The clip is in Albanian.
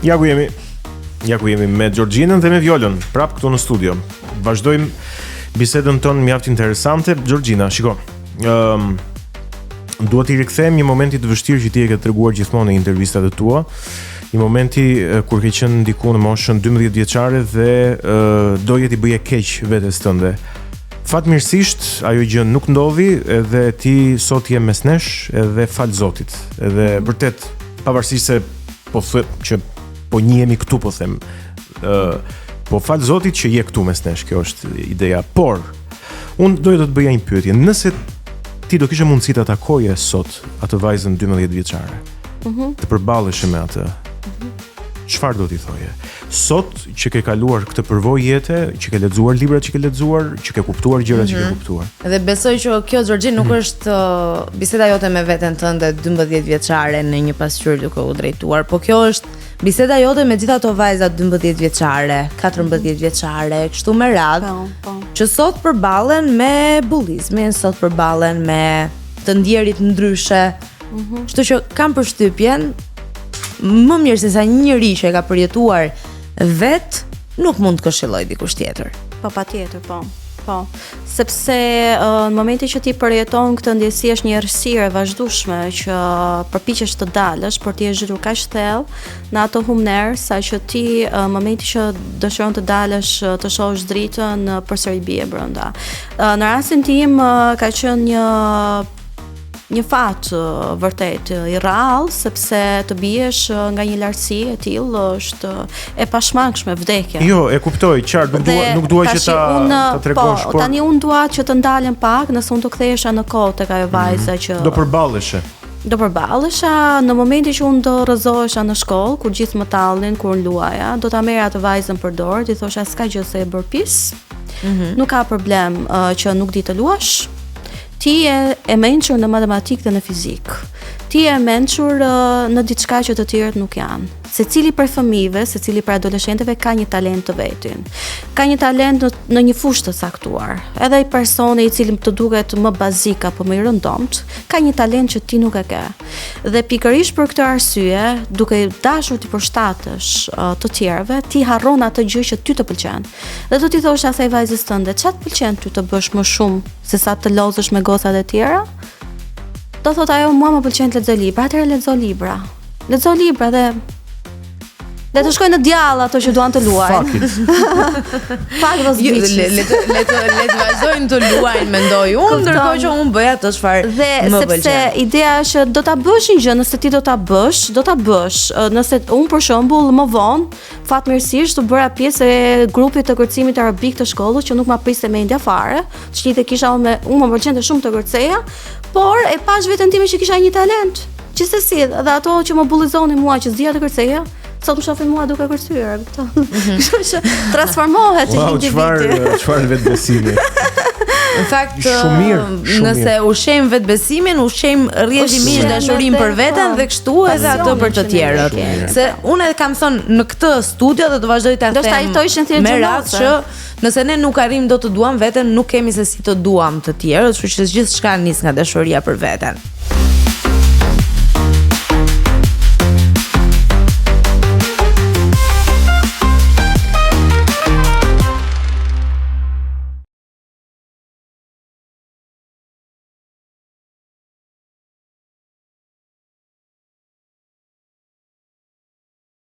Ja ku jemi me Gjorgjinën dhe me Violën, prap këtu në studio. Vazhdojmë bisedën tonë mjaft interesante. Gjorgjina, shiko. Dua t'i rikthem një momenti të vështirë që ti e ke treguar gjithmonë në intervistat e tua. Një momenti kur ke qenë diku në moshën 12 vjeçare dhe doje t'i bëje keq vetes tënde. Fatmirësisht ajo gjë nuk ndodhi edhe ti sot je mes nesh edhe fal Zotit. Edhe vërtet pavarësisht se po thë që po njihemi këtu, po them. Po fal Zotit që je këtu mes nesh, kjo është ideja. Por unë doja të bëja një pyetje. Nëse ti do kishe mundësi ta takoje sot atë vajzën 12 vjeçare, të përballesh me atë, çfarë do t'i thoje? Sot që ke kaluar këtë përvojë jete, që ke lexuar librat që ke lexuar, që ke kuptuar gjërat që ke kuptuar. Dhe besoj që kjo Gjorgjin nuk është biseda jote me veten tënde 12 vjeçare në një pasqyrë duke u drejtuar, po kjo është biseda jote me gjithë ato vajza 12 vjeçare, 14 vjeçare, kështu me radhë, që sot përballen me bullizmin, sot përballen me të ndjerit ndryshe. Kështu që kam përshtypjen më mirë se sa një njeri që e ka përjetuar vet, nuk mund të këshilloj dikush tjetër. Po patjetër, po. Sepse në momentin që ti përjeton këtë ndjesi është një errësirë e vazhdueshme që përpiqesh të dalësh, por ti je zhytur kaq thellë në ato humner sa që ti në momentin që dëshiron të dalësh të shohësh dritën përsëri bie brenda. Në rastin tim ka qenë një fat vërtet i rrallë, sepse të biesh nga një lartësi e tillë është e pashmangshme, vdekja. Jo, e kuptoj, qartë, nuk dua që ta tregosh, por tani unë dua që të ndalem pak, nëse unë të kthehesha në kohë tek ajo vajza që do përballeshe. Do përballesha në momentin që unë do rrëzohesha në shkollë, kur gjithë më tallnin, kur unë luaja, do ta merra atë vajzën për dorë, i thosha s'ka gjë se e bër pis. Nuk ka problem që nuk di të luash. Ti e mençur në matematikë dhe në fizikë. Ti e mençur në diçka që të tjerët nuk janë. Secili prej fëmijëve, secili prej adoleshentëve ka një talent të vetin. Ka një talent në një fushë të caktuar. Edhe ai personi i cili të duket më bazik apo më i rëndomt, ka një talent që ti nuk e ke. Dhe pikërisht për këtë arsye, duke dashur të përshtatësh të tjerëve, ti harron atë gjë që ty të pëlqen. Dhe do t'i thosh asaj vajzës tënde, ç'a të pëlqen ty të bësh më shumë se sa të lozësh me gocat e tjera? Do thot ajo, mua më pëlqen të lexoj libra, atëherë lexo libra. Lexo libra dhe të shkojnë në djallë ato që duan të luajnë. Fuck those bitches. Le të vazhdojnë të luajnë, mendoj unë, ndërkohë që unë bëj atë çfarë më pëlqen. Dhe sepse ideja është do ta bësh një gjë, nëse ti do ta bësh. Nëse unë për shembull më vonë fatmirësisht u bëra pjesë e grupit të kërcimit arabik të shkollës që nuk ma priste mendja fare, ç'lidhje kisha unë më pëlqente shumë të kërceja, por e pash veten time që kisha një talent. Gjithsesi, dhe ato që më bullizonin mua që s'dija të kërceja, sot më shohin mua duke kërcyer, kështu që transformohet një individ. Çfarë vetbesimi. Në fakt, nëse ushqejm vetbesimin, ushqejm rrjedhimisht dashurinë për veten dhe kështu edhe atë për të tjerët. Se unë kam thënë në këtë studio dhe do vazhdoj ta them. Do ta hitojshin thjesht me radhë që nëse ne nuk arrim do të duam veten, nuk kemi se si të duam të tjerët, kështu që gjithçka nis nga dashuria për veten.